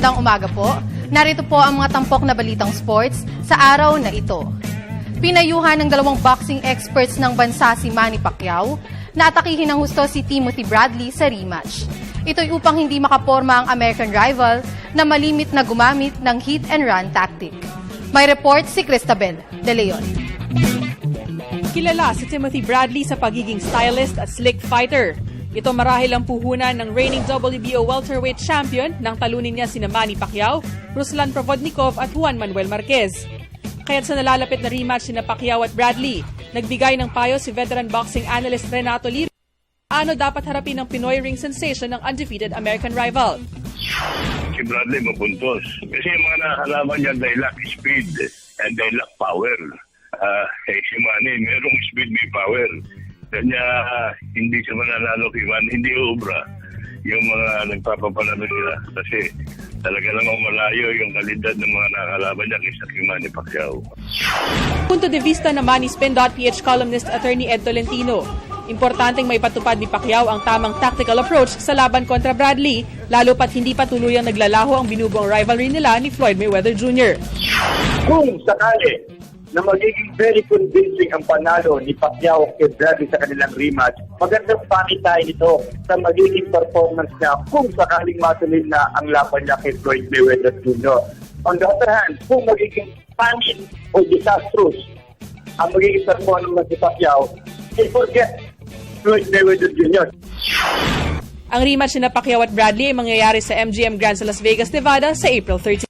Magandang umaga po. Narito po ang mga tampok na balitang sports sa araw na ito. Pinayuhan ng dalawang boxing experts ng bansa si Manny Pacquiao na atakihin ng husto si Timothy Bradley sa rematch. Ito'y upang hindi makaporma ang American rival na malimit na gumamit ng hit and run tactic. May report si Cristabel De Leon. Kilala si Timothy Bradley sa pagiging stylist at slick fighter. Ito marahil ang puhunan ng reigning WBO welterweight champion nang talunin niya sina Manny Pacquiao, Ruslan Provodnikov at Juan Manuel Marquez. Kaya't sa nalalapit na rematch sina Pacquiao at Bradley, nagbigay ng payo si veteran boxing analyst Renato Liro ano dapat harapin ng Pinoy ring sensation ng undefeated American rival. Si Bradley mapuntos. Kasi yung mga nakakalaban niya, they lack speed and they lack power. Si Manny, merong speed, may power. Kanya hindi siya mananalo kay Manny, hindi ubra yung mga nagpapapanalo sila. Kasi talaga namang malayo yung kalidad ng mga nakakalaban niya kaysa kay Manny Pacquiao. Punto de vista naman ni Spin.ph columnist attorney Ed Tolentino. Importanteng may patupad ni Pacquiao ang tamang tactical approach sa laban kontra Bradley, lalo pat hindi pa tuluyang naglalaho ang binubuong rivalry nila ni Floyd Mayweather Jr. Kung sakali na magiging very convincing ang panalo ni Pacquiao kay Bradley sa kanilang rematch, magandang pakitain ito sa magiging performance niya kung sakaling matuloy na ang laban niya kay Floyd Mayweather Jr. On the other hand, kung magiging pangit o disastrous ang magiging performance ni Pacquiao, forget Floyd Mayweather Jr. Ang rematch ni Pacquiao at Bradley ay mangyayari sa MGM Grand sa Las Vegas, Nevada sa April 13.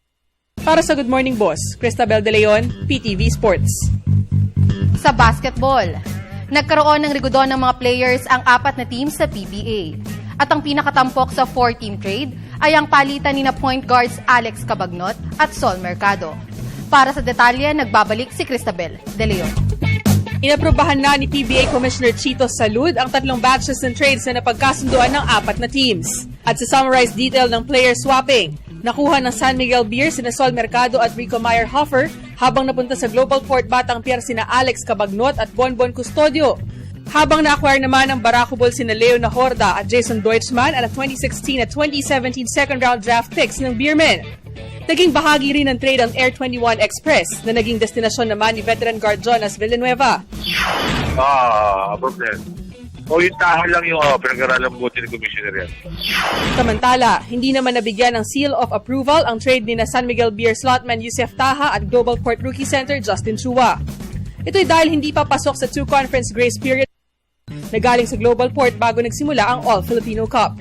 Para sa Good Morning Boss, Cristabel De Leon, PTV Sports. Sa basketball, nagkaroon ng rigudon ng mga players ang 4 na teams sa PBA. At ang pinakatampok sa 4-team trade ay ang palitan ni na point guards Alex Cabagnot at Sol Mercado. Para sa detalye, nagbabalik si Cristabel De Leon. Inaprubahan na ni PBA Commissioner Chito Salud ang 3 batches ng trades na napagkasunduan ng 4 na teams. At sa summarized detail ng player swapping, nakuha ng San Miguel Beer sina Sol Mercado at Rico Meyer Hoffer, habang napunta sa Global Port Batang Pier sina Alex Cabagnot at Bonbon Custodio. Habang na-acquire naman ng Barako Bulls sina Leo Nahorda at Jason Deutschman at 2016 at 2017 second-round draft picks ng Beermen. Naging bahagi rin ng trade ang Air 21 Express na naging destinasyon naman ni veteran guard Jonas Villanueva. Problem. O yung tahan lang yung pinag-aralan buti ni Commissioner yan. Samantala, hindi naman nabigyan ng seal of approval ang trade ni na San Miguel Beer slotman Yusef Taha at Global Port Rookie Center Justin Chua. Ito'y dahil hindi pa pasok sa 2-conference grace period na galing sa Global Port bago nagsimula ang All-Filipino Cup.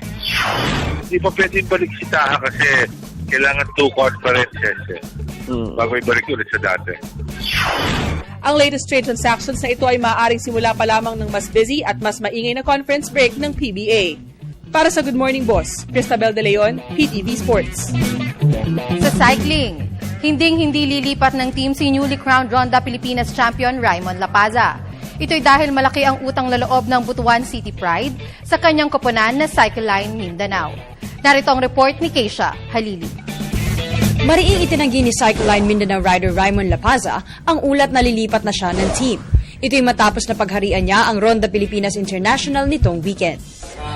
Hindi pa pwede balik si Taha kasi kailangan 2 conferences bago ibalik ulit sa dati. Ang latest trade transactions na ito ay maaaring simula pa lamang ng mas busy at mas maingay na conference break ng PBA. Para sa Good Morning Boss, Cristabel De Leon, PTV Sports. Sa cycling, hindi lilipat ng team si newly crowned Ronda Pilipinas champion Raymond Lapaza. Ito'y dahil malaki ang utang laloob ng Butuan City Pride sa kanyang koponan na Cycle Line Mindanao. Narito ang report ni Keisha Halili. Mariing itinanggi ni Cycle Line Mindanao rider Raymond Lapaza ang ulat na lilipat na siya ng team. Ito'y matapos na pagharian niya ang Ronda Pilipinas International nitong weekend.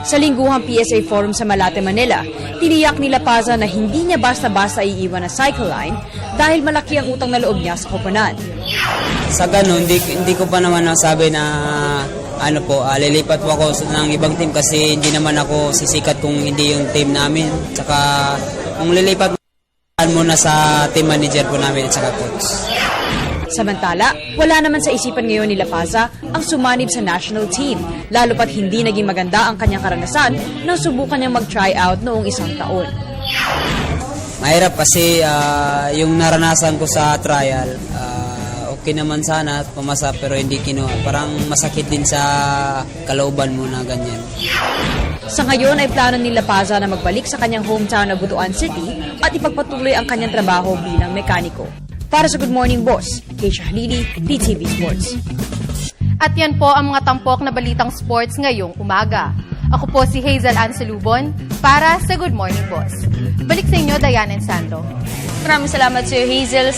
Sa lingguhang PSA Forum sa Malate, Manila, tiniyak ni Lapaza na hindi niya basta-basta iiwan ang Cycle Line dahil malaki ang utang na loob niya sa koponan. Sa ganun, hindi ko pa naman nasabi na lilipat po ako ng ibang team kasi hindi naman ako sisikat kung hindi yung team namin. Saka kung lilipat muna sa team manager po namin at saka coach. Samantala, wala naman sa isipan ngayon ni Lapaza ang sumanib sa national team, lalo pat hindi naging maganda ang kanyang karanasan nang subukan niyang mag-try out noong 1 taon. Mahirap kasi yung naranasan ko sa trial, okay naman sana at pumasa pero hindi kinuha. Parang masakit din sa kalooban mo na ganyan. Sa ngayon ay plano ni Lapaza na magbalik sa kanyang hometown na Butuan City at ipagpatuloy ang kanyang trabaho bilang mekaniko. Para sa Good Morning Boss, Keisha Halili, PTV Sports. At yan po ang mga tampok na balitang sports ngayong umaga. Ako po si Hazel Anselubon para sa Good Morning Boss. Balik sa inyo, Diane and Sandro. Maraming salamat sa iyo, Hazel.